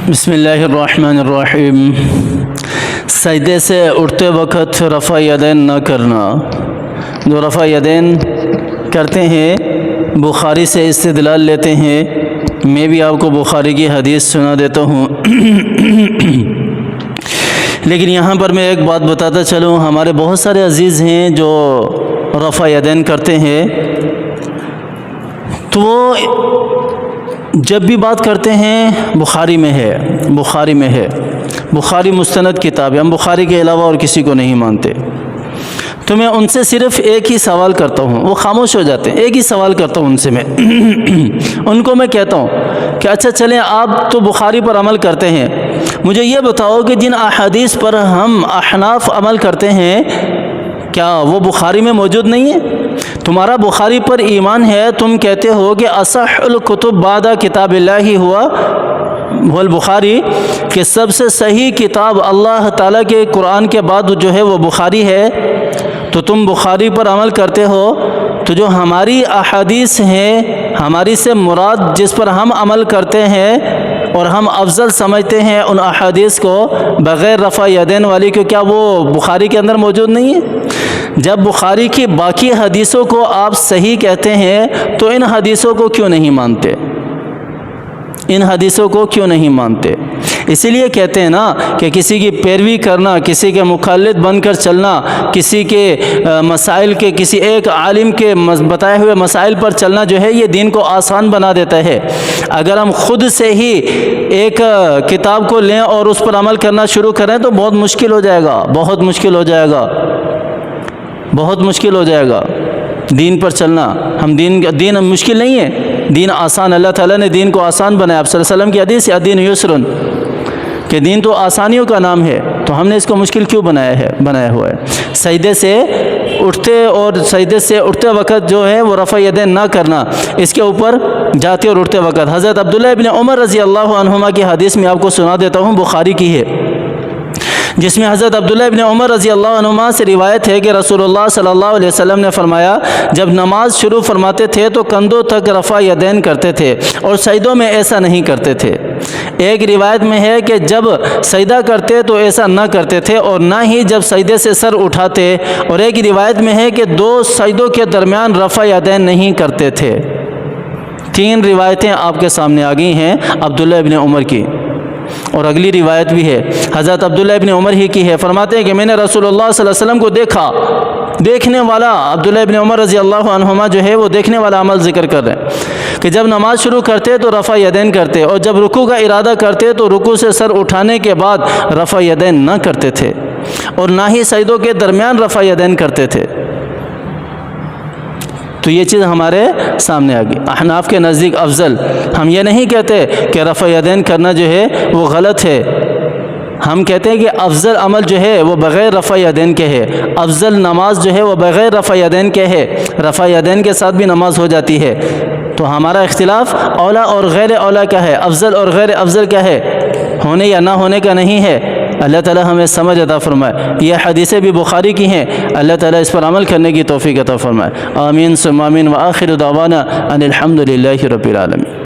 بسم اللہ الرحمن الرحیم۔ سجدے سے اٹھتے وقت رفع یدین نہ کرنا۔ جو رفع یدین کرتے ہیں بخاری سے استدلال لیتے ہیں۔ میں بھی آپ کو بخاری کی حدیث سنا دیتا ہوں، لیکن یہاں پر میں ایک بات بتاتا چلوں، ہمارے بہت سارے عزیز ہیں جو رفع یدین کرتے ہیں، تو وہ جب بھی بات کرتے ہیں بخاری میں ہے، بخاری مستند کتاب ہے، ہم بخاری کے علاوہ اور کسی کو نہیں مانتے۔ تو میں ان سے صرف ایک ہی سوال کرتا ہوں، وہ خاموش ہو جاتے ہیں۔ ایک ہی سوال کرتا ہوں ان سے، میں ان کو میں کہتا ہوں کہ اچھا چلیں، آپ تو بخاری پر عمل کرتے ہیں، مجھے یہ بتاؤ کہ جن احادیث پر ہم احناف عمل کرتے ہیں کیا وہ بخاری میں موجود نہیں ہے؟ تمہارا بخاری پر ایمان ہے، تم کہتے ہو کہ اصح الکتب بعد کتاب اللہ ہوا البخاری، کہ سب سے صحیح کتاب اللہ تعالیٰ کے قرآن کے بعد جو ہے وہ بخاری ہے، تو تم بخاری پر عمل کرتے ہو، تو جو ہماری احادیث ہیں، ہماری سے مراد جس پر ہم عمل کرتے ہیں اور ہم افضل سمجھتے ہیں ان احادیث کو بغیر رفع یدین والی، کو کیا وہ بخاری کے اندر موجود نہیں ہے؟ جب بخاری کی باقی حدیثوں کو آپ صحیح کہتے ہیں تو ان حدیثوں کو کیوں نہیں مانتے؟ ان حدیثوں کو کیوں نہیں مانتے؟ اسی لیے کہتے ہیں نا کہ کسی کی پیروی کرنا، کسی کے مخالف بن کر چلنا، کسی کے مسائل کے، کسی ایک عالم کے بتائے ہوئے مسائل پر چلنا جو ہے یہ دین کو آسان بنا دیتا ہے۔ اگر ہم خود سے ہی ایک کتاب کو لیں اور اس پر عمل کرنا شروع کریں تو بہت مشکل ہو جائے گا، بہت مشکل ہو جائے گا دین پر چلنا۔ ہم دین مشکل نہیں ہے، دین آسان، اللہ تعالیٰ نے دین کو آسان بنایا۔ آپ صلی اللہ علیہ وسلم کی حدیث ہے الدین یسرن، کہ دین تو آسانیوں کا نام ہے، تو ہم نے اس کو مشکل کیوں بنایا ہوا ہے؟ سجدے سے اٹھتے وقت جو ہے وہ رفع یدین نہ کرنا، اس کے اوپر جاتے اور اٹھتے وقت۔ حضرت عبداللہ ابن عمر رضی اللہ عنہما کی حدیث میں آپ کو سنا دیتا ہوں، بخاری کی ہے، جس میں حضرت عبداللہ ابن عمر رضی اللہ عنہما سے روایت ہے کہ رسول اللہ صلی اللہ علیہ وسلم نے فرمایا، جب نماز شروع فرماتے تھے تو کندھوں تک رفع یدین کرتے تھے اور سجدوں میں ایسا نہیں کرتے تھے۔ ایک روایت میں ہے کہ جب سجدہ کرتے تو ایسا نہ کرتے تھے اور نہ ہی جب سجدے سے سر اٹھاتے، اور ایک روایت میں ہے کہ دو سجدوں کے درمیان رفع یدین نہیں کرتے تھے۔ تین روایتیں آپ کے سامنے آ گئی ہیں عبداللہ ابن عمر کی، اور اگلی روایت بھی ہے حضرت عبداللہ ابن عمر ہی کی ہے۔ فرماتے ہیں کہ میں نے رسول اللہ صلی اللہ علیہ وسلم کو دیکھا، دیکھنے والا عبداللہ ابن عمر رضی اللہ عنہما جو ہے وہ دیکھنے والا عمل ذکر کر رہے ہیں، کہ جب نماز شروع کرتے تو رفع یدین کرتے، اور جب رکوع کا ارادہ کرتے تو رکوع سے سر اٹھانے کے بعد رفع یدین نہ کرتے تھے، اور نہ ہی سجدوں کے درمیان رفع یدین کرتے تھے۔ تو یہ چیز ہمارے سامنے آ گئی۔ احناف کے نزدیک افضل، ہم یہ نہیں کہتے کہ رفع یدین کرنا جو ہے وہ غلط ہے، ہم کہتے ہیں کہ افضل عمل جو ہے وہ بغیر رفع یدین کے ہے، افضل نماز جو ہے وہ بغیر رفع یدین کے ہے، رفع یدین کے ساتھ بھی نماز ہو جاتی ہے۔ تو ہمارا اختلاف اولا اور غیر اولا کا ہے، افضل اور غیر افضل کا ہے، ہونے یا نہ ہونے کا نہیں ہے۔ اللہ تعالی ہمیں سمجھ عطا فرمائے۔ یہ حدیثیں بھی بخاری کی ہیں، اللہ تعالی اس پر عمل کرنے کی توفیق عطا فرمائے۔ آمین ثم آمین، وآخر دعوانا ان الحمد للہ رب العالمین۔